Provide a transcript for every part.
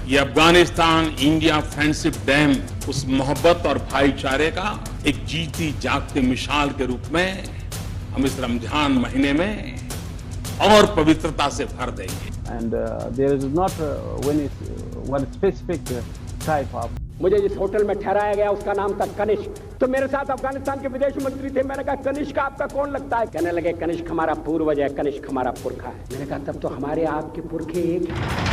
ये Afghanistan India friendship dam उस मोहब्बत और भाईचारे का एक जीती जागती मिसाल के रूप में हम इस रमजान महीने में और पवित्रता से भर देंगे। And there is not one specific type of. मुझे जिस होटल में ठहराया गया उसका नाम था कनिष्क। तो मेरे साथ अफगानिस्तान के विदेश मंत्री थे। मैंने कहा कनिष्क आपका कौन लगता है? कहने लगे कनिष्क हमारा पूर्वज है, कनिष्क हमारा पुरखा है। मैंने कहा तब तो हमारे आपके पुरखे एक हैं।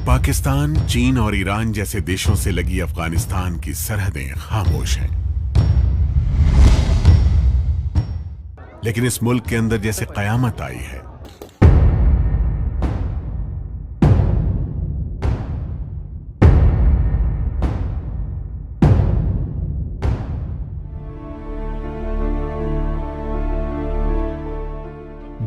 पाकिस्तान, चीन और ईरान जैसे देशों से लगी अफगानिस्तान की सरहदें खामोश हैं, लेकिन इस मुल्क के अंदर जैसे कयामत आई है।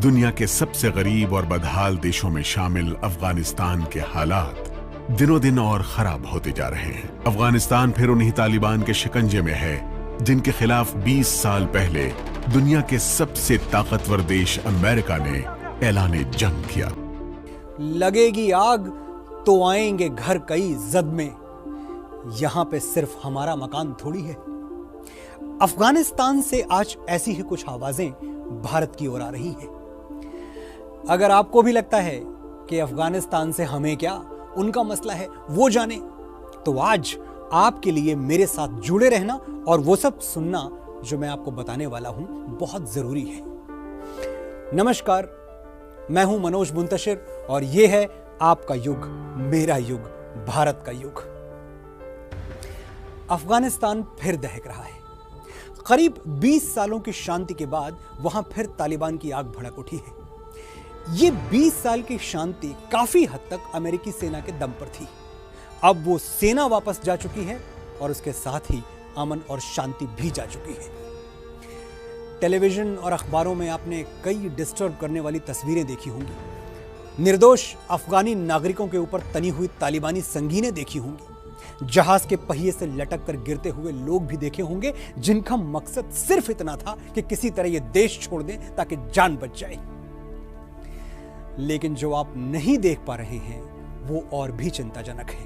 दुनिया के सबसे गरीब और बदहाल देशों में शामिल अफगानिस्तान के हालात दिनों दिन और खराब होते जा रहे हैं। अफगानिस्तान फिर उन्हीं तालिबान के शिकंजे में है जिनके खिलाफ 20 साल पहले दुनिया के सबसे ताकतवर देश अमेरिका ने ऐलान जंग किया। लगेगी आग तो आएंगे घर कई जद में, यहां पे सिर्फ हमारा मकान थोड़ी है। अफगानिस्तान से आज ऐसी ही कुछ आवाजें भारत की ओर आ रही हैं। अगर आपको भी लगता है कि अफगानिस्तान से हमें क्या, उनका मसला है, वो जाने, तो आज आपके लिए मेरे साथ जुड़े रहना और वो सब सुनना जो मैं आपको बताने वाला हूं बहुत जरूरी है। नमस्कार, मैं हूं मनोज मुंतशिर और ये है आपका युग, मेरा युग, भारत का युग। अफगानिस्तान फिर दहक रहा है। करीब 20 सालों की शांति के बाद वहां फिर तालिबान की आग भड़क उठी है। ये 20 साल की शांति काफी हद तक अमेरिकी सेना के दम पर थी। अब वो सेना वापस जा चुकी है और उसके साथ ही अमन और शांति भी जा चुकी है। टेलीविजन और अखबारों में आपने कई डिस्टर्ब करने वाली तस्वीरें देखी होंगी। निर्दोष अफगानी नागरिकों के ऊपर तनी हुई तालिबानी संगीनें देखी होंगी। जहाज के पहिए से लटक कर गिरते हुए लोग भी देखे होंगे जिनका मकसद सिर्फ इतना था कि किसी तरह ये देश छोड़ दें ताकि जान बच जाए। लेकिन जो आप नहीं देख पा रहे हैं वो और भी चिंताजनक है।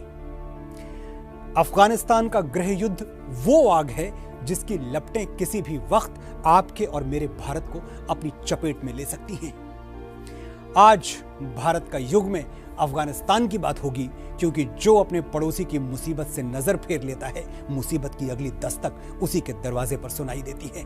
अफगानिस्तान का गृह युद्ध वो आग है जिसकी लपटें किसी भी वक्त आपके और मेरे भारत को अपनी चपेट में ले सकती हैं। आज भारत का युग में अफगानिस्तान की बात होगी, क्योंकि जो अपने पड़ोसी की मुसीबत से नजर फेर लेता है, मुसीबत की अगली दस्तक उसी के दरवाजे पर सुनाई देती है।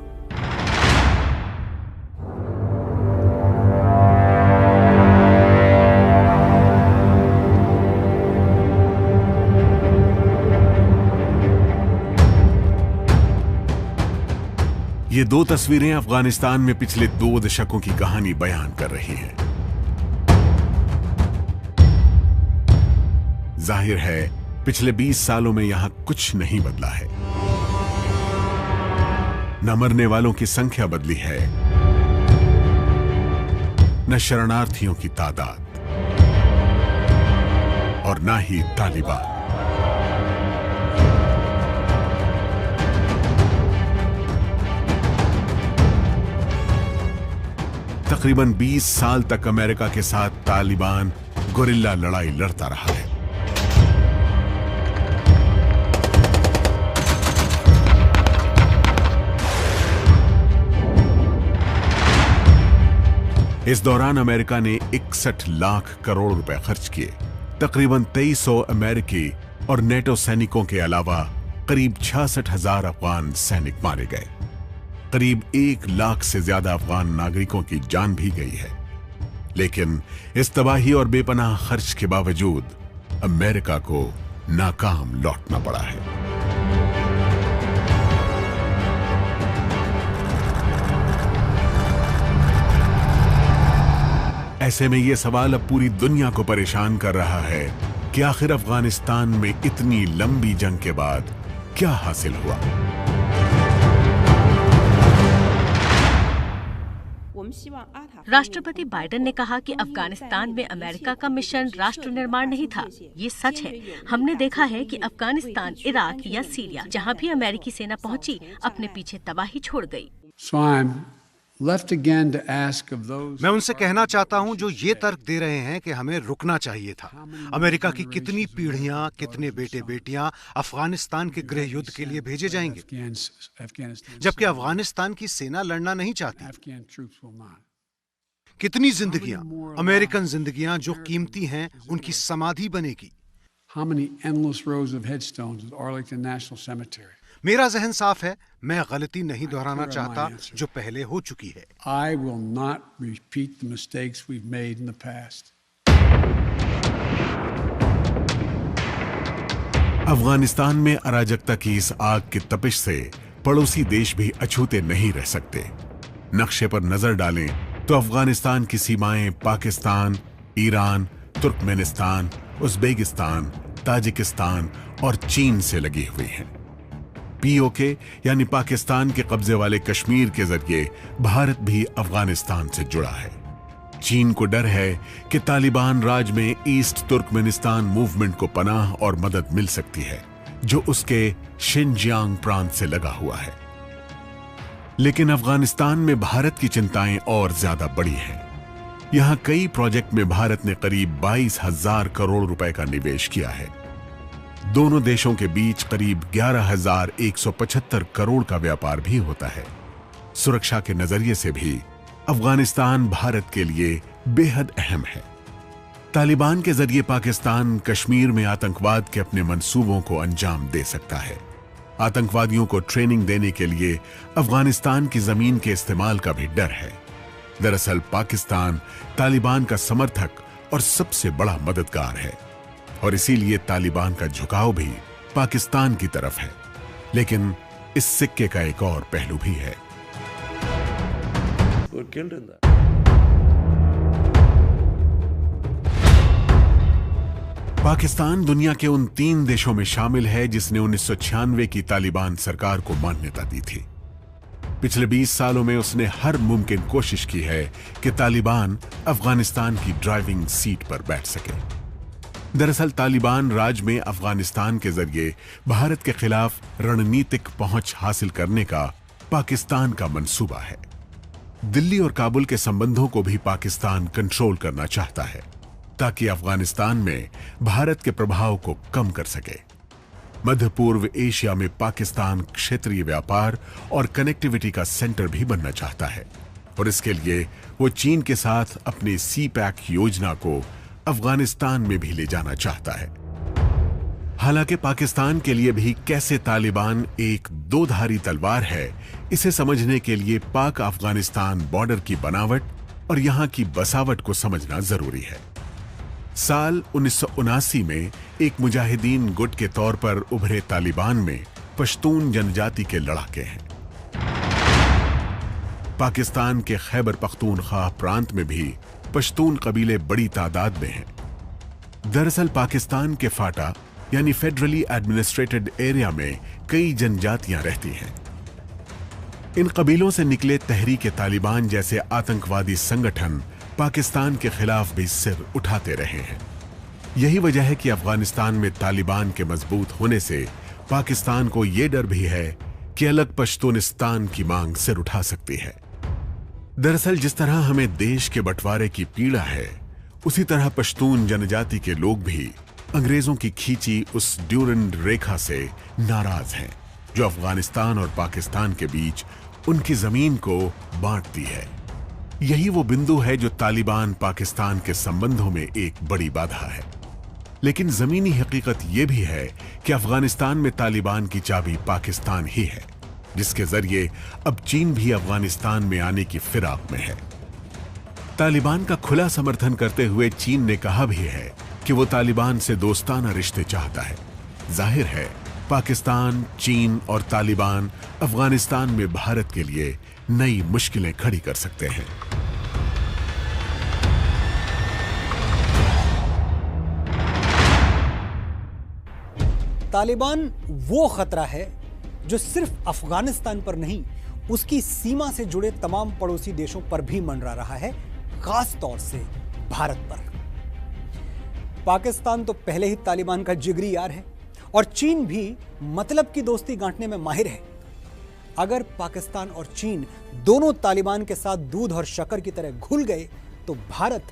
ये दो तस्वीरें अफगानिस्तान में पिछले 2 दशकों की कहानी बयान कर रही हैं। जाहिर है पिछले 20 सालों में यहां कुछ नहीं बदला है। न मरने वालों की संख्या बदली है, न शरणार्थियों की तादाद, और न ही तालिबान। तकरीबन 20 साल तक अमेरिका के साथ तालिबान गुरिल्ला लड़ाई लड़ता रहा है। इस दौरान अमेरिका ने 61 लाख करोड़ रुपए खर्च किए। तकरीबन 2300 अमेरिकी और नेटो सैनिकों के अलावा करीब 66,000 अफगान सैनिक मारे गए। करीब 1 लाख से ज्यादा अफगान नागरिकों की जान भी गई है। लेकिन इस तबाही और बेपनाह खर्च के बावजूद अमेरिका को नाकाम लौटना पड़ा है। ऐसे में यह सवाल अब पूरी दुनिया को परेशान कर रहा है कि आखिर अफगानिस्तान में इतनी लंबी जंग के बाद क्या हासिल हुआ। राष्ट्रपति बाइडेन ने कहा कि अफगानिस्तान में अमेरिका का मिशन राष्ट्र निर्माण नहीं था। ये सच है। हमने देखा है कि अफगानिस्तान, इराक या सीरिया, जहां भी अमेरिकी सेना पहुंची, अपने पीछे तबाही छोड़ गई। So I'm left again to ask of those. मैं उनसे कहना चाहता हूं जो ये तर्क दे रहे हैं कि हमें रुकना चाहिए था। अमेरिका की कितनी पीढ़ियां, कितने बेटे बेटियां अफगानिस्तान के गृह युद्ध के लिए भेजे जाएंगे, जबकि अफगानिस्तान की सेना लड़ना नहीं चाहती। Afghan troops will not. कितनी जिंदगियां, अमेरिकन जिंदगियां जो कीमती हैं, उनकी समाधि बनेगी। How many endless rows of headstones at Arlington National Cemetery? मेरा जहन साफ है, मैं गलती नहीं दोहराना चाहता जो पहले हो चुकी है। I will not repeat the mistakes we've made in the past. Afghanistan में अराजकता की इस आग की तपिश से पड़ोसी देश भी अछूते नहीं रह सकते। नक्शे पर नजर डालें तो अफगानिस्तान की सीमाएं Pakistan, Iran, Turkmenistan, Uzbekistan, Tajikistan और चीन से लगी हुई हैं। पीओके यानी पाकिस्तान के कब्जे वाले कश्मीर के जरिए भारत भी अफगानिस्तान से जुड़ा है। चीन को डर है कि तालिबान राज में ईस्ट तुर्कमेनिस्तान मूवमेंट को पनाह और मदद मिल सकती है, जो उसके शिनजियांग प्रांत से लगा हुआ है। लेकिन अफगानिस्तान में भारत की चिंताएं और ज्यादा बड़ी हैं। यहां कई प्रोजेक्ट में भारत ने करीब 22,000 करोड़ रुपए का निवेश किया है। दोनों देशों के बीच करीब 11,175 करोड़ का व्यापार भी होता है। सुरक्षा के नजरिए से भी अफगानिस्तान भारत के लिए बेहद अहम है। तालिबान के जरिए पाकिस्तान कश्मीर में आतंकवाद के अपने मंसूबों को अंजाम दे सकता है। आतंकवादियों को ट्रेनिंग देने के लिए अफगानिस्तान की जमीन के इस्तेमाल का भी डर है। दरअसल पाकिस्तान तालिबान का समर्थक और सबसे बड़ा मददगार है और इसीलिए तालिबान का झुकाव भी पाकिस्तान की तरफ है। लेकिन इस सिक्के का एक और पहलू भी है। पाकिस्तान दुनिया के उन 3 देशों में शामिल है जिसने 1996 की तालिबान सरकार को मान्यता दी थी। पिछले 20 सालों में उसने हर मुमकिन कोशिश की है कि तालिबान अफगानिस्तान की ड्राइविंग सीट पर बैठ सके। दरअसल तालिबान राज में अफगानिस्तान के जरिए भारत के खिलाफ रणनीतिक पहुंच हासिल करने का पाकिस्तान का मंसूबा है। दिल्ली और काबुल के संबंधों को भी पाकिस्तान कंट्रोल करना चाहता है ताकि अफगानिस्तान में भारत के प्रभाव को कम कर सके। मध्य पूर्व एशिया में पाकिस्तान क्षेत्रीय व्यापार और कनेक्टिविटी का सेंटर भी बनना चाहता है और इसके लिए वो चीन के साथ अपनी सी-पैक योजना को अफगानिस्तान में भी ले जाना चाहता है। हालांकि पाकिस्तान के लिए भी कैसे तालिबान एक दो-धारी तलवार है, इसे समझने के लिए पाक अफगानिस्तान बॉर्डर की बनावट और यहां की बसावट को समझना जरूरी है। साल 1979 में एक मुजाहिदीन गुट के तौर पर उभरे तालिबान में पश्तून जनजाति के लड़ाके हैं। पाकिस्तान के खैबर पख्तूनख्वा प्रांत में भी पश्तून कबीले बड़ी तादाद में हैं। दरअसल पाकिस्तान के फाटा यानी फेडरली एडमिनिस्ट्रेटेड एरिया में कई जनजातियां रहती हैं। इन कबीलों से निकले तहरीक तालिबान जैसे आतंकवादी संगठन पाकिस्तान के खिलाफ भी सिर उठाते रहे हैं। यही वजह है कि अफगानिस्तान में तालिबान के मजबूत होने से पाकिस्तान को यह डर भी है कि अलग पश्तूनिस्तान की मांग सिर उठा सकती है। दरअसल जिस तरह हमें देश के बंटवारे की पीड़ा है, उसी तरह पश्तून जनजाति के लोग भी अंग्रेजों की खींची उस ड्यूरेंड रेखा से नाराज हैं, जो अफगानिस्तान और पाकिस्तान के बीच उनकी जमीन को बांटती है। यही वो बिंदु है जो तालिबान पाकिस्तान के संबंधों में एक बड़ी बाधा है। लेकिन जमीनी हकीकत यह भी है कि अफगानिस्तान में तालिबान की चाबी पाकिस्तान ही है, जिसके जरिए अब चीन भी अफगानिस्तान में आने की फिराक में है। तालिबान का खुला समर्थन करते हुए चीन ने कहा भी है कि वो तालिबान से दोस्ताना रिश्ते चाहता है। जाहिर है पाकिस्तान, चीन और तालिबान अफगानिस्तान में भारत के लिए नई मुश्किलें खड़ी कर सकते हैं। तालिबान वो खतरा है जो सिर्फ अफगानिस्तान पर नहीं, उसकी सीमा से जुड़े तमाम पड़ोसी देशों पर भी मंडरा रहा है, खास तौर से भारत पर। पाकिस्तान तो पहले ही तालिबान का जिगरी यार है और चीन भी मतलब की दोस्ती गांठने में माहिर है। अगर पाकिस्तान और चीन दोनों तालिबान के साथ दूध और शक्कर की तरह घुल गए तो भारत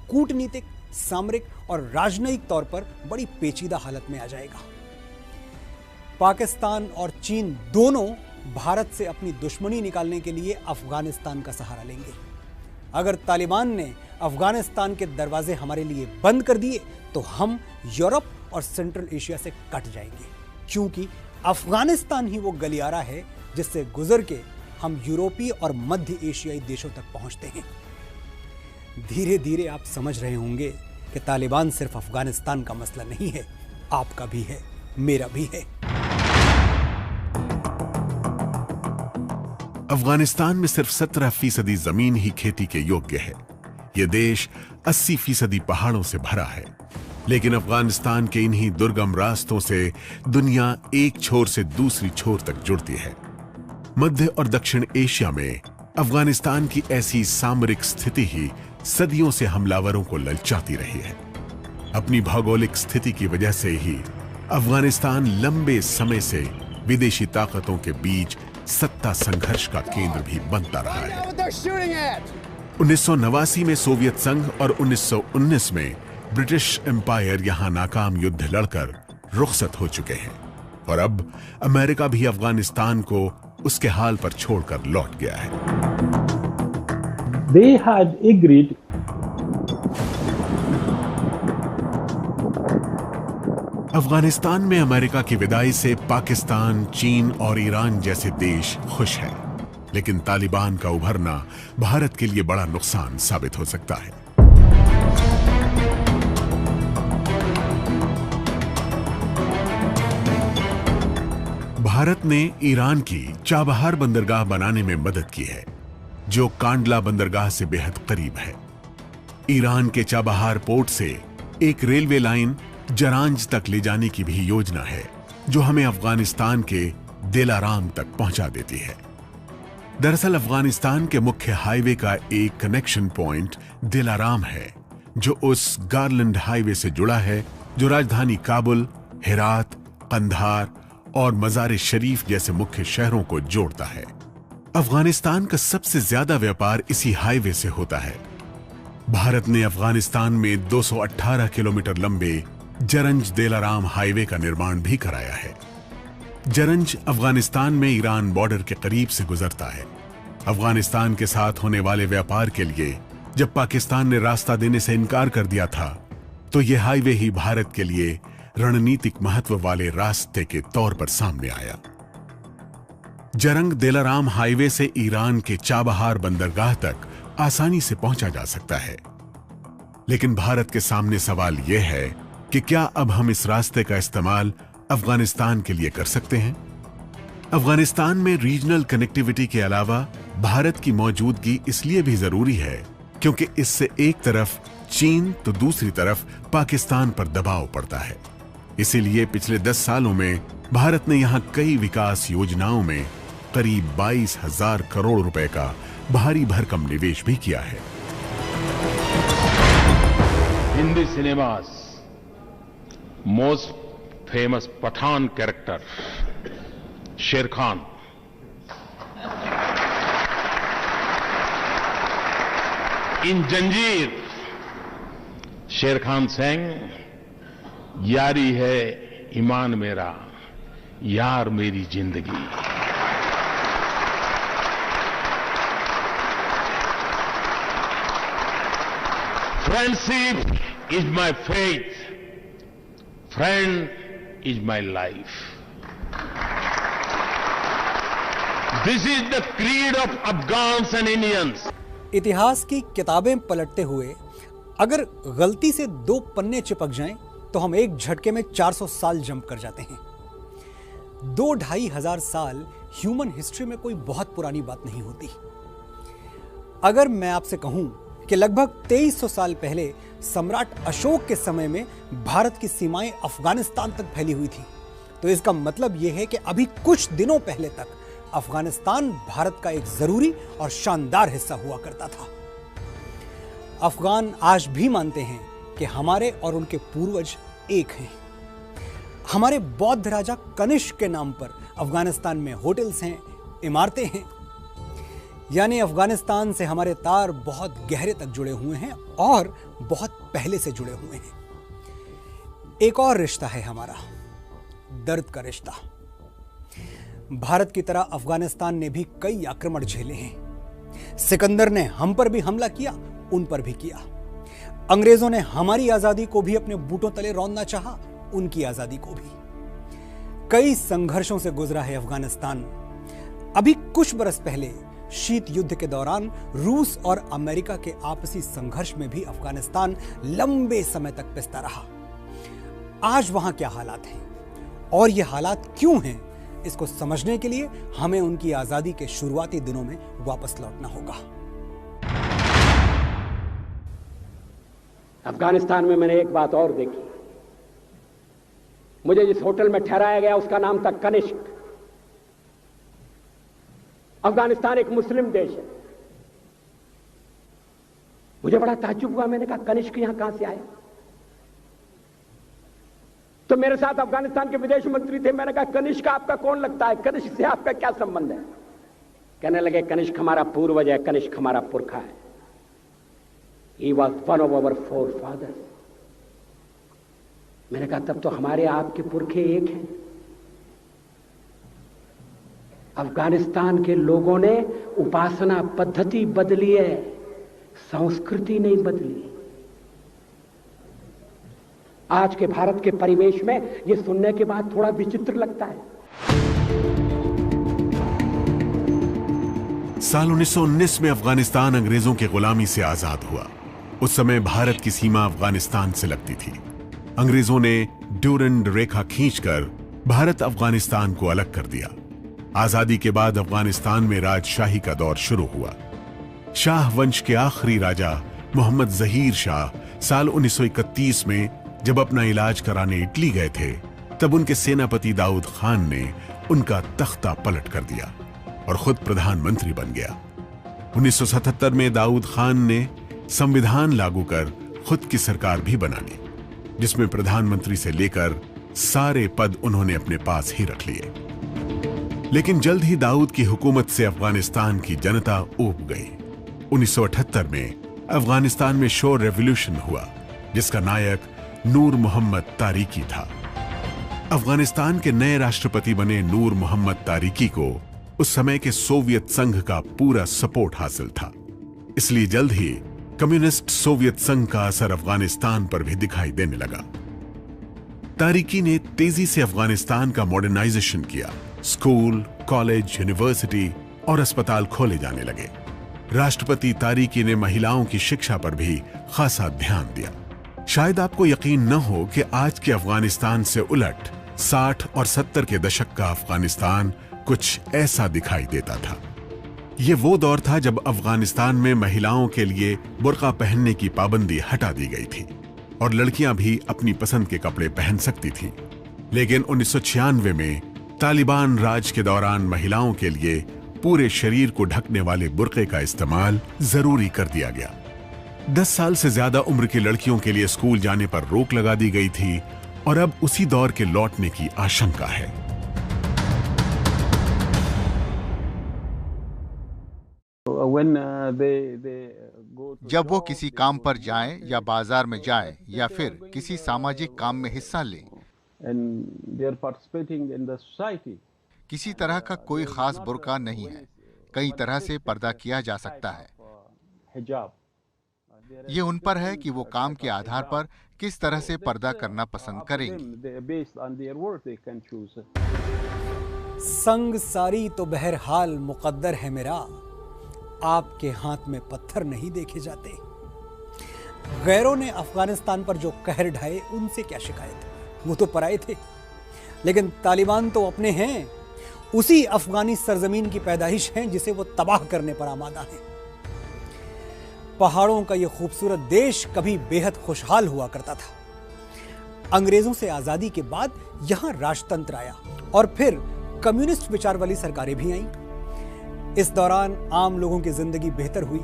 कूटनीतिक, सामरिक और राजनयिक तौर पर बड़ी पेचीदा हालत में आ जाएगा। पाकिस्तान और चीन दोनों भारत से अपनी दुश्मनी निकालने के लिए अफगानिस्तान का सहारा लेंगे। अगर तालिबान ने अफगानिस्तान के दरवाजे हमारे लिए बंद कर दिए तो हम यूरोप और सेंट्रल एशिया से कट जाएंगे, क्योंकि अफगानिस्तान ही वो गलियारा है जिससे गुजर के हम यूरोपीय और मध्य एशियाई देशों तक पहुंचते हैं। धीरे धीरे आप समझ रहे होंगे कि तालिबान सिर्फ अफगानिस्तान का मसला नहीं है, आपका भी है, मेरा भी है। अफगानिस्तान में सिर्फ 17% जमीन ही खेती के योग्य है। यह देश 80% पहाड़ों से भरा है, लेकिन अफगानिस्तान के इन्हीं दुर्गम रास्तों से दुनिया एक छोर से दूसरी छोर तक जुड़ती है। मध्य और दक्षिण एशिया में अफगानिस्तान की ऐसी सामरिक स्थिति ही सदियों से हमलावरों को ललचाती रही है। अपनी भौगोलिक स्थिति की वजह से ही अफगानिस्तान लंबे समय से विदेशी ताकतों के बीच सत्ता संघर्ष का केंद्र भी बनता रहा है। 1989 में सोवियत संघ और 1919 में ब्रिटिश एम्पायर यहां नाकाम युद्ध लड़कर रुखसत हो चुके हैं और अब अमेरिका भी अफगानिस्तान को उसके हाल पर छोड़कर लौट गया है। They had agreed अफगानिस्तान में अमेरिका की विदाई से पाकिस्तान, चीन और ईरान जैसे देश खुश हैं, लेकिन तालिबान का उभरना भारत के लिए बड़ा नुकसान साबित हो सकता है। भारत ने ईरान की चाबहार बंदरगाह बनाने में मदद की है, जो कांडला बंदरगाह से बेहद करीब है। ईरान के चाबहार पोर्ट से एक रेलवे लाइन जरांज तक ले जाने की भी योजना है, जो हमें अफगानिस्तान के दिलाराम तक पहुंचा देती है। दरअसल अफगानिस्तान के मुख्य हाईवे का एक कनेक्शन पॉइंट दिलाराम है, जो उस गारलैंड हाईवे से जुड़ा है जो राजधानी काबुल, हेरात, कंधार और मजार शरीफ जैसे मुख्य शहरों को जोड़ता है। अफगानिस्तान का सबसे ज्यादा व्यापार इसी हाईवे से होता है। भारत ने अफगानिस्तान में 218 किलोमीटर लंबे जरंज दिलाराम हाईवे का निर्माण भी कराया है। जरंज अफगानिस्तान में ईरान बॉर्डर के करीब से गुजरता है। अफगानिस्तान के साथ होने वाले व्यापार के लिए जब पाकिस्तान ने रास्ता देने से इनकार कर दिया था, तो यह हाईवे ही भारत के लिए रणनीतिक महत्व वाले रास्ते के तौर पर सामने आया। जरंग दिलाराम हाईवे से ईरान के चाबहार बंदरगाह तक आसानी से पहुंचा जा सकता है, लेकिन भारत के सामने सवाल यह है कि क्या अब हम इस रास्ते का इस्तेमाल अफगानिस्तान के लिए कर सकते हैं? अफगानिस्तान में रीजनल कनेक्टिविटी के अलावा भारत की मौजूदगी इसलिए भी जरूरी है क्योंकि इससे एक तरफ चीन तो दूसरी तरफ पाकिस्तान पर दबाव पड़ता है। इसीलिए पिछले 10 सालों में भारत ने यहां कई विकास योजनाओं में करीब 22,000 करोड़ रुपए का भारी भरकम निवेश भी किया है। Hindi cinema's most famous Pathaan character Sher Khan इन जंजीर शेर खान सिंह यारी है ईमान मेरा यार मेरी जिंदगी। Friendship is my faith, friend is my life. This is the creed of Afghans and Indians. इतिहास की किताबें पलटते हुए अगर गलती से 2 पन्ने चिपक जाएं तो हम एक झटके में 400 साल जंप कर जाते हैं। 2-2.5 हजार साल ह्यूमन हिस्ट्री में कोई बहुत पुरानी बात नहीं होती। अगर मैं आपसे कहूं कि लगभग 2300 साल पहले सम्राट अशोक के समय में भारत की सीमाएं अफगानिस्तान तक फैली हुई थी, तो इसका मतलब यह है कि अभी कुछ दिनों पहले तक अफगानिस्तान भारत का एक जरूरी और शानदार हिस्सा हुआ करता था। अफगान आज भी मानते हैं कि हमारे और उनके पूर्वज एक हैं। हमारे बौद्ध राजा कनिष्क के नाम पर अफगानिस्तान में होटल्स हैं, इमारतें हैं। यानी अफगानिस्तान से हमारे तार बहुत गहरे तक जुड़े हुए हैं और बहुत पहले से जुड़े हुए हैं। एक और रिश्ता है हमारा, दर्द का रिश्ता। भारत की तरह अफगानिस्तान ने भी कई आक्रमण झेले हैं। सिकंदर ने हम पर भी हमला किया, उन पर भी किया। अंग्रेजों ने हमारी आजादी को भी अपने बूटों तले रौंदना चाहा, उनकी आजादी को भी। कई संघर्षों से गुजरा है अफगानिस्तान। अभी कुछ बरस पहले शीत युद्ध के दौरान रूस और अमेरिका के आपसी संघर्ष में भी अफगानिस्तान लंबे समय तक पिसता रहा। आज वहां क्या हालात हैं और ये हालात क्यों हैं, इसको समझने के लिए हमें उनकी आजादी के शुरुआती दिनों में वापस लौटना होगा। अफगानिस्तान में मैंने एक बात और देखी। मुझे जिस होटल में ठहराया गया उसका नाम था कनिष्क। अफगानिस्तान एक मुस्लिम देश है। मुझे बड़ा ताज्जुब हुआ, मैंने कहा कनिष्क यहां कहां से आया? तो मेरे साथ अफगानिस्तान के विदेश मंत्री थे। मैंने कहा कनिष्क आपका कौन लगता है, कनिष्क से आपका क्या संबंध है? कहने लगे कनिष्क हमारा पूर्वज है, कनिष्क हमारा पुरखा है। He was one of our forefathers. मैंने कहा तब तो हमारे आपके पुरखे एक हैं। अफगानिस्तान के लोगों ने उपासना पद्धति बदली है, संस्कृति नहीं बदली। आज के भारत के परिवेश में यह सुनने के बाद थोड़ा विचित्र लगता है। साल 1919 में अफगानिस्तान अंग्रेजों की गुलामी से आजाद हुआ। उस समय भारत की सीमा अफगानिस्तान से लगती थी। अंग्रेजों ने ड्यूरेंड रेखा खींचकर भारत अफगानिस्तान को अलग कर दिया। आजादी के बाद अफगानिस्तान में राजशाही का दौर शुरू हुआ। शाह वंश के आखिरी राजा मोहम्मद जहीर शाह साल 1931 में जब अपना इलाज कराने इटली गए थे, तब उनके सेनापति दाऊद खान ने उनका तख्ता पलट कर दिया और खुद प्रधानमंत्री बन गया। 1977 में दाऊद खान ने संविधान लागू कर खुद की सरकार भी बना ली, जिसमें प्रधानमंत्री से लेकर सारे पद उन्होंने अपने पास ही रख लिए। लेकिन जल्द ही दाऊद की हुकूमत से अफगानिस्तान की जनता ऊब गई। 1978 में अफगानिस्तान में शोर रेवोल्यूशन हुआ, जिसका नायक नूर मोहम्मद तारिकी था। अफगानिस्तान के नए राष्ट्रपति बने नूर मोहम्मद तारिकी को उस समय के सोवियत संघ का पूरा सपोर्ट हासिल था। इसलिए जल्द ही कम्युनिस्ट सोवियत संघ का असर अफगानिस्तान पर भी दिखाई देने लगा। तारिकी ने तेजी से अफगानिस्तान का मॉडर्नाइजेशन किया। स्कूल, कॉलेज, यूनिवर्सिटी और अस्पताल खोले जाने लगे। राष्ट्रपति तारिकी ने महिलाओं की शिक्षा पर भी खासा ध्यान दिया। शायद आपको यकीन न हो कि आज के अफगानिस्तान से उलट 60 और 70 के दशक का अफगानिस्तान कुछ ऐसा दिखाई देता था। यह वो दौर था जब अफगानिस्तान में महिलाओं के लिए बुर्का पहनने की पाबंदी हटा दी गई थी और लड़कियां भी अपनी पसंद के कपड़े पहन सकती थीं। लेकिन 1996 में तालिबान राज के दौरान महिलाओं के लिए पूरे शरीर को ढकने वाले बुर्के का इस्तेमाल जरूरी कर दिया गया। 10 साल से ज्यादा उम्र की लड़कियों के लिए स्कूल जाने पर रोक लगा दी गई थी और अब उसी दौर के लौटने की आशंका है। जब वो किसी काम पर जाएं या बाजार में जाएं या फिर किसी सामाजिक काम में हिस्सा लें, किसी तरह का कोई खास बुर्का नहीं है। कई तरह से पर्दा किया जा सकता है। ये उन पर है कि वो काम के आधार पर किस तरह से पर्दा करना पसंद करेंगे। संग सारी तो बहरहाल मुकद्दर है मेरा, आपके हाथ में पत्थर नहीं देखे जाते। गैरों ने अफगानिस्तान पर जो कहर ढाए, उनसे क्या शिकायत, वो तो पराए थे। लेकिन तालिबान तो अपने हैं, उसी अफगानी सरजमीन की पैदाइश हैं जिसे वो तबाह करने पर आमादा हैं। पहाड़ों का ये खूबसूरत देश कभी बेहद खुशहाल हुआ करता था। अंग्रेजों से आजादी के बाद यहां राजतंत्र आया और फिर कम्युनिस्ट विचार वाली सरकारें भी आईं। इस दौरान आम लोगों की जिंदगी बेहतर हुई,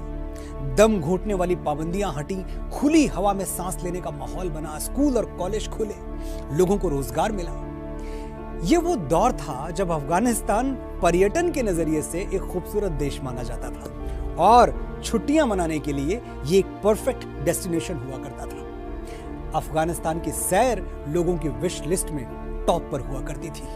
दम घोटने वाली पाबंदियां हटी, खुली हवा में सांस लेने का माहौल बना, स्कूल और कॉलेज खुले, लोगों को रोजगार मिला। ये वो दौर था जब अफगानिस्तान पर्यटन के नजरिए से एक खूबसूरत देश माना जाता था और छुट्टियां मनाने के लिए ये एक परफेक्ट डेस्टिनेशन हुआ करता था। अफगानिस्तान की सैर लोगों की विश लिस्ट में टॉप पर हुआ करती थी।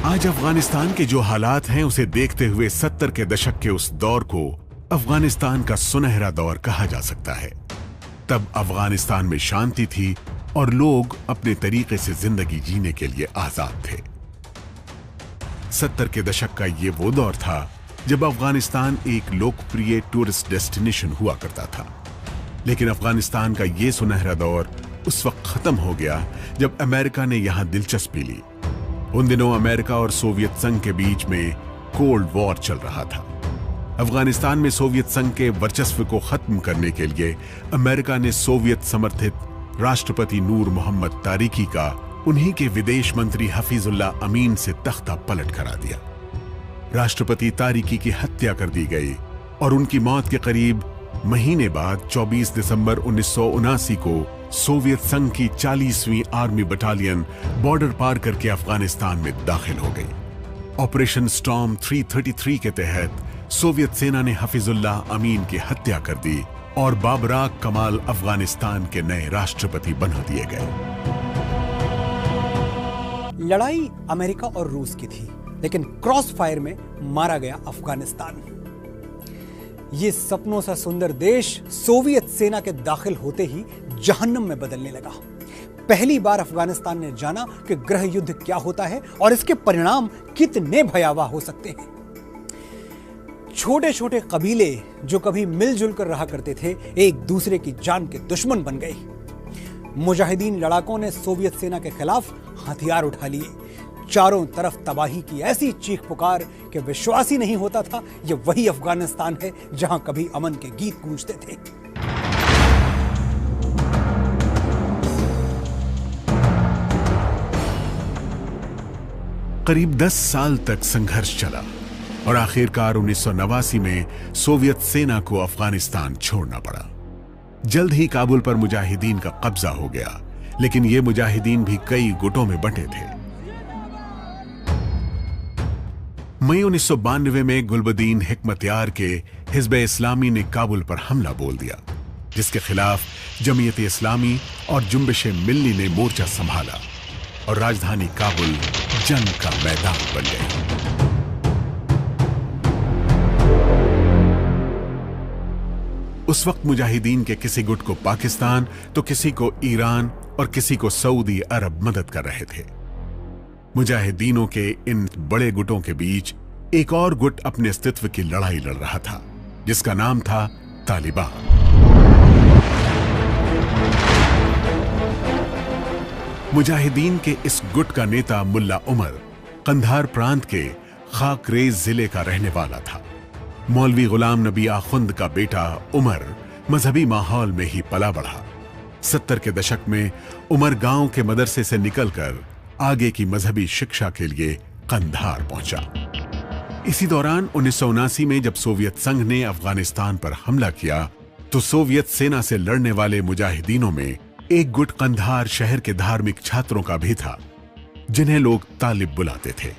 आज अफगानिस्तान के जो हालात हैं उसे देखते हुए 70 के दशक के उस दौर को अफगानिस्तान का सुनहरा दौर कहा जा सकता है। तब अफगानिस्तान में शांति थी और लोग अपने तरीके से जिंदगी जीने के लिए आजाद थे। 70 के दशक का ये वो दौर था जब अफगानिस्तान एक लोकप्रिय टूरिस्ट डेस्टिनेशन हुआ करता था। लेकिन अफगानिस्तान का ये सुनहरा दौर उस वक्त खत्म हो गया जब अमेरिका ने यहां दिलचस्पी ली। उन दिनों अमेरिका और सोवियत संघ के बीच में कोल्ड वॉर चल रहा था। अफगानिस्तान में सोवियत संघ के वर्चस्व को खत्म करने के लिए अमेरिका ने सोवियत समर्थित राष्ट्रपति नूर मोहम्मद तारिकी का उन्हीं के विदेश मंत्री हफीजुल्लाह अमीन से तख्ता पलट करा दिया। राष्ट्रपति तारिकी की हत्या कर दी गई और उनकी मौत के करीब महीने बाद 24 दिसंबर 1979 को सोवियत संघ की 40वीं आर्मी बटालियन बॉर्डर पार करके अफगानिस्तान में दाखिल हो गई। ऑपरेशन स्टॉर्म 333 के तहत सोवियत सेना ने हफीजुल्लाह अमीन की हत्या कर दी और बाबराक कमाल अफगानिस्तान के नए राष्ट्रपति बना दिए गए। लड़ाई अमेरिका और रूस की थी, लेकिन क्रॉस फायर में मारा गया अफगानिस्तान। ये सपनों सा सुंदर देश सोवियत सेना के दाखिल होते ही जहन्नम में बदलने लगा। पहली बार अफगानिस्तान ने जाना कि गृह युद्ध क्या होता है और इसके परिणाम कितने भयावह हो सकते हैं। छोटे छोटे कबीले जो कभी मिलजुल कर रहा करते थे, एक दूसरे की जान के दुश्मन बन गए। मुजाहिदीन लड़ाकों ने सोवियत सेना के खिलाफ हथियार उठा लिए। चारों तरफ तबाही की ऐसी चीख पुकार कि विश्वास ही नहीं होता था यह वही अफगानिस्तान है जहां कभी अमन के गीत गूंजते थे। करीब 10 साल तक संघर्ष चला और आखिरकार 1989 में सोवियत सेना को अफगानिस्तान छोड़ना पड़ा। जल्द ही काबुल पर मुजाहिदीन का कब्जा हो गया, लेकिन ये मुजाहिदीन भी कई गुटों में बंटे थे। मई 1992 में गुलबदीन हिकमतयार के हिज़्ब-ए इस्लामी ने काबुल पर हमला बोल दिया, जिसके खिलाफ जमीयत इस्लामी और जुम्बिश मिल्ली ने मोर्चा संभाला और राजधानी काबुल जंग का मैदान बन गई। उस वक्त मुजाहिदीन के किसी गुट को पाकिस्तान तो किसी को ईरान और किसी को सऊदी अरब मदद कर रहे थे। मुजाहिदीनों के इन बड़े गुटों के बीच एक और गुट अपने अस्तित्व की लड़ाई लड़ रहा था, जिसका नाम था तालिबान। मुजाहिदीन के इस गुट का नेता मुल्ला उमर कंधार प्रांत के खाकरेज जिले का रहने वाला था। मौलवी गुलाम नबी आखुंद का बेटा उमर मजहबी माहौल में ही पला बढ़ा। 70 के दशक में उमर गांव के मदरसे से निकलकर आगे की मजहबी शिक्षा के लिए कंधार पहुंचा। इसी दौरान 1979 में जब सोवियत संघ ने अफगानिस्तान पर हमला किया तो सोवियत सेना से लड़ने वाले मुजाहिदीनों में एक गुट कंधार शहर के धार्मिक छात्रों का भी था, जिन्हें लोग तालिब बुलाते थे।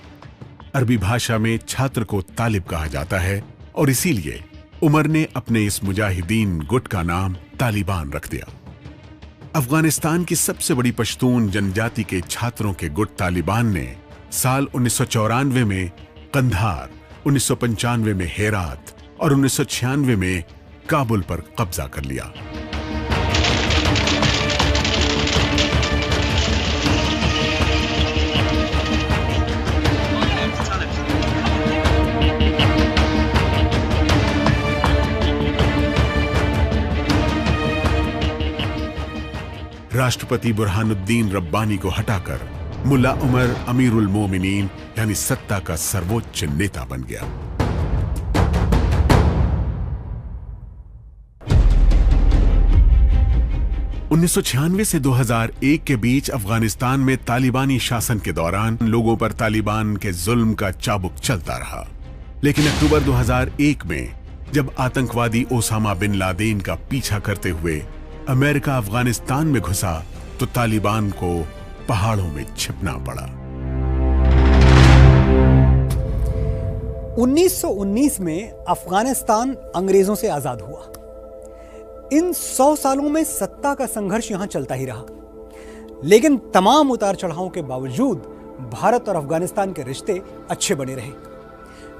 अरबी भाषा में छात्र को तालिब कहा जाता है और इसीलिए उमर ने अपने इस मुजाहिदीन गुट का नाम तालिबान रख दिया। अफगानिस्तान की सबसे बड़ी पश्तून जनजाति के छात्रों के गुट तालिबान ने साल 1994 में कंधार, 1995 में हेरात और 1996 में काबुल पर कब्जा कर लिया। राष्ट्रपति बुरहानुद्दीन रब्बानी को हटाकर मुल्ला उमर अमीरुल मोमिनीन यानी सत्ता का सर्वोच्च नेता बन गया। उन्नीस सौ 96 से 2001 के बीच अफगानिस्तान में तालिबानी शासन के दौरान लोगों पर तालिबान के जुल्म का चाबुक चलता रहा, लेकिन अक्टूबर 2001 में जब आतंकवादी ओसामा बिन लादेन का पीछा करते हुए अमेरिका अफगानिस्तान में घुसा तो तालिबान को पहाड़ों में छिपना पड़ा। 1919 में अफगानिस्तान अंग्रेजों से आजाद हुआ। इन 100 सालों में सत्ता का संघर्ष यहां चलता ही रहा, लेकिन तमाम उतार चढ़ावों के बावजूद भारत और अफगानिस्तान के रिश्ते अच्छे बने रहे।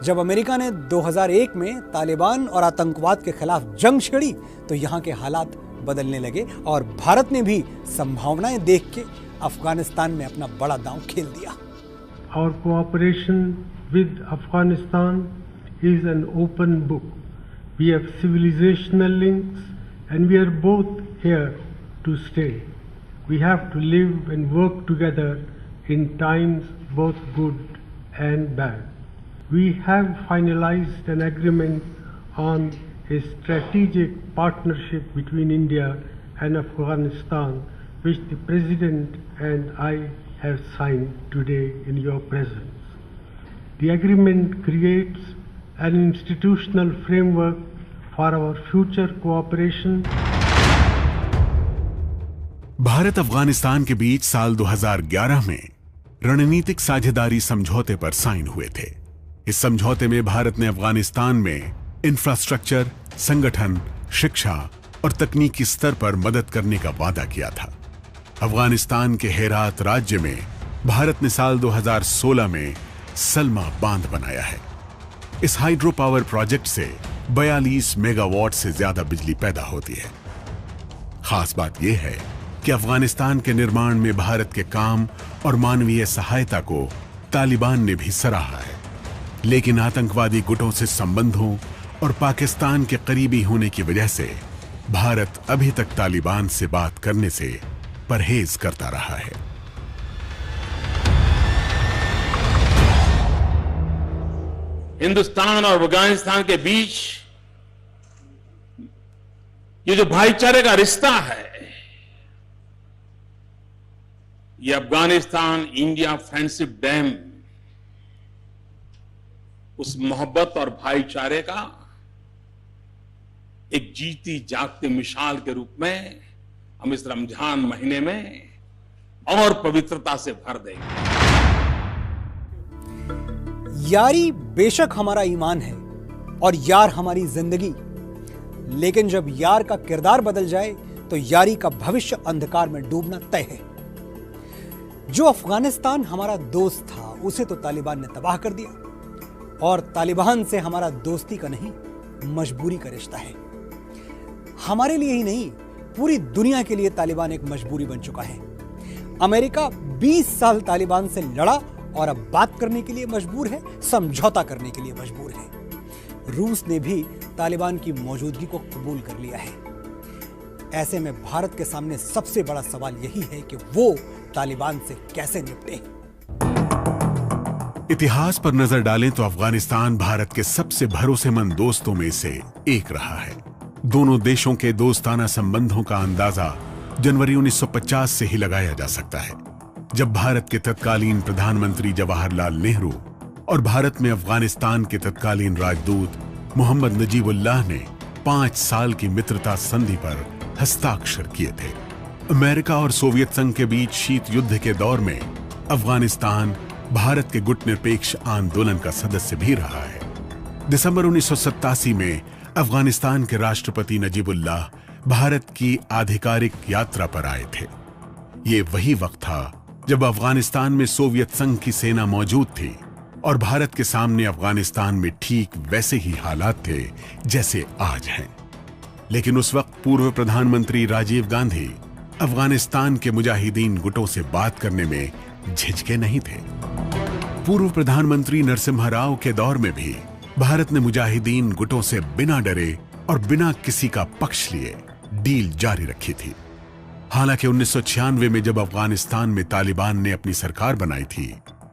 जब अमेरिका ने 2001 में तालिबान और आतंकवाद के खिलाफ जंग छेड़ी तो यहां के हालात बदलने लगे और भारत ने भी संभावनाएं देख के अफगानिस्तान में अपना बड़ा दांव खेल दिया। Our cooperation with Afghanistan is an open book. We have civilizational links and we are both here to stay. We have to live and work together in times both good and bad. We have finalized an agreement on a strategic partnership between India and Afghanistan, which the President and I have signed today in your presence. The agreement creates an institutional framework for our future cooperation. Bharat Afghanistan के बीच साल 2011 में रणनीतिक साझेदारी समझौते पर sign हुए थे। इस समझौते में भारत ने अफगानिस्तान में इंफ्रास्ट्रक्चर, संगठन, शिक्षा और तकनीकी स्तर पर मदद करने का वादा किया था। अफगानिस्तान के हेरात राज्य में भारत ने साल 2016 में सलमा बांध बनाया है। इस हाइड्रो पावर प्रोजेक्ट से 42 मेगावाट से ज्यादा बिजली पैदा होती है। खास बात यह है कि अफगानिस्तान के निर्माण में भारत के काम और मानवीय सहायता को तालिबान ने भी सराहा है, लेकिन आतंकवादी गुटों से संबंधों और पाकिस्तान के करीबी होने की वजह से भारत अभी तक तालिबान से बात करने से परहेज करता रहा है। हिंदुस्तान और अफगानिस्तान के बीच ये जो भाईचारे का रिश्ता है, ये अफगानिस्तान इंडिया फ्रेंडशिप डैम उस मोहब्बत और भाईचारे का एक जीती जागती मिसाल के रूप में हम इस रमजान महीने में और पवित्रता से भर देंगे। यारी बेशक हमारा ईमान है और यार हमारी जिंदगी, लेकिन जब यार का किरदार बदल जाए तो यारी का भविष्य अंधकार में डूबना तय है। जो अफगानिस्तान हमारा दोस्त था उसे तो तालिबान ने तबाह कर दिया, और तालिबान से हमारा दोस्ती का नहीं मजबूरी का रिश्ता है। हमारे लिए ही नहीं, पूरी दुनिया के लिए तालिबान एक मजबूरी बन चुका है। अमेरिका 20 साल तालिबान से लड़ा और अब बात करने के लिए मजबूर है, समझौता करने के लिए मजबूर है। रूस ने भी तालिबान की मौजूदगी को कबूल कर लिया है। ऐसे में भारत के सामने सबसे बड़ा सवाल यही है कि वो तालिबान से कैसे निपटे। इतिहास पर नजर डालें तो अफगानिस्तान भारत के सबसे भरोसेमंद दोस्तों में से एक रहा है। दोनों देशों के दोस्ताना संबंधों का अंदाजा जनवरी 1950 से ही लगाया जा सकता है, जब भारत के तत्कालीन प्रधानमंत्री जवाहरलाल नेहरू और भारत में अफगानिस्तान के तत्कालीन राजदूत मोहम्मद नजीबुल्लाह ने 5 साल की मित्रता संधि पर हस्ताक्षर किए थे। अमेरिका और सोवियत संघ के बीच शीत युद्ध के दौर में अफगानिस्तान भारत के गुटनिरपेक्ष आंदोलन का सदस्य भी रहा है। दिसंबर 1987 में अफगानिस्तान के राष्ट्रपति नजीबुल्लाह भारत की आधिकारिक यात्रा पर आए थे। ये वही वक्त था जब अफगानिस्तान में सोवियत संघ की सेना मौजूद थी और भारत के सामने अफगानिस्तान में ठीक वैसे ही हालात थे जैसे आज हैं। लेकिन उस वक्त पूर्व प्रधानमंत्री राजीव गांधी अफगानिस्तान के मुजाहिदीन गुटों से बात करने में झिझके नहीं थे। पूर्व प्रधानमंत्री नरसिम्हा राव के दौर में भी भारत ने मुजाहिदीन गुटों से बिना डरे और बिना किसी का पक्ष लिए डील जारी रखी थी। हालांकि 1996 में जब अफगानिस्तान में तालिबान ने अपनी सरकार बनाई थी,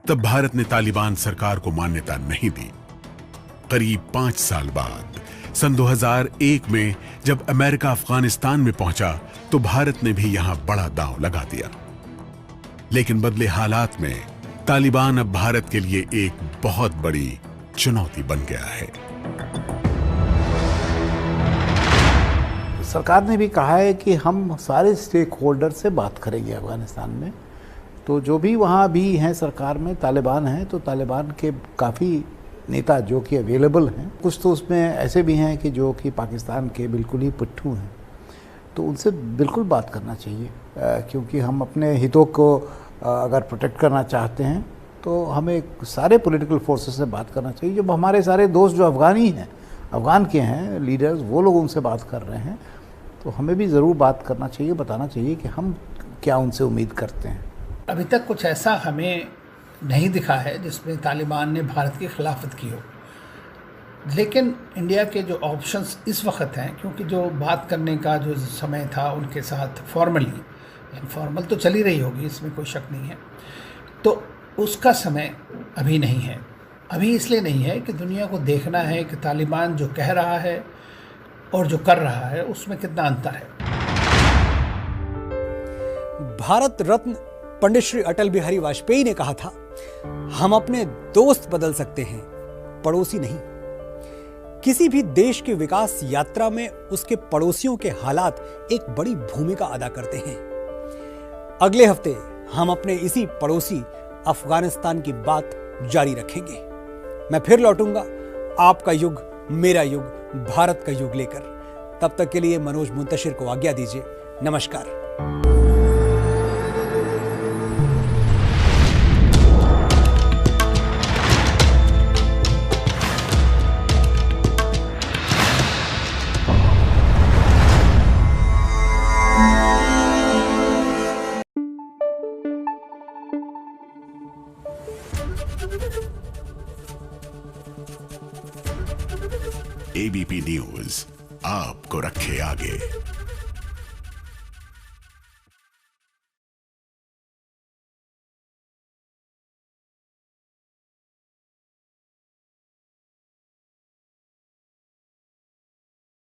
तब भारत ने तालिबान सरकार को मान्यता नहीं दी। करीब 5 साल बाद सन 2001 में जब अमेरिका अफगानिस्तान में पहुंचा तो भारत ने भी यहां बड़ा दांव लगा दिया। लेकिन बदले हालात में तालिबान अब भारत के लिए एक बहुत बड़ी चुनौती बन गया है। सरकार ने भी कहा है कि हम सारे स्टेक होल्डर से बात करेंगे अफगानिस्तान में। तो जो भी वहाँ भी हैं सरकार में, तालिबान हैं, तो तालिबान के काफ़ी नेता जो कि अवेलेबल हैं, कुछ तो उसमें ऐसे भी हैं कि जो कि पाकिस्तान के बिल्कुल ही पिट्ठू हैं, तो उनसे बिल्कुल बात करना चाहिए, क्योंकि हम अपने हितों को अगर प्रोटेक्ट करना चाहते हैं तो हमें सारे पॉलिटिकल फोर्सेस से बात करना चाहिए। जब हमारे सारे दोस्त जो अफ़गानी हैं, अफ़गान के हैं लीडर्स, वो लोग उनसे बात कर रहे हैं, तो हमें भी ज़रूर बात करना चाहिए, बताना चाहिए कि हम क्या उनसे उम्मीद करते हैं। अभी तक कुछ ऐसा हमें नहीं दिखा है जिसमें तालिबान ने भारत की खिलाफत की हो, लेकिन इंडिया के जो ऑप्शंस इस वक्त हैं, क्योंकि जो बात करने का जो समय था उनके साथ फॉर्मली, इनफॉर्मल तो चली रही होगी, इसमें कोई शक नहीं है, तो उसका समय अभी नहीं है। अभी इसलिए नहीं है कि दुनिया को देखना है कि तालिबान जो कह रहा है और जो कर रहा है उसमें कितना अंतर है। भारत रत्न पंडित श्री अटल बिहारी वाजपेयी ने कहा था, हम अपने दोस्त बदल सकते हैं, पड़ोसी नहीं। किसी भी देश की विकास यात्रा में उसके पड़ोसियों के हालात एक बड़ी भूमिका अदा करते हैं। अगले हफ्ते हम अपने इसी पड़ोसी अफगानिस्तान की बात जारी रखेंगे। मैं फिर लौटूंगा आपका युग, मेरा युग, भारत का युग लेकर। तब तक के लिए मनोज मुंतशिर को आज्ञा दीजिए। नमस्कार। एबीपी न्यूज आपको रखे आगे।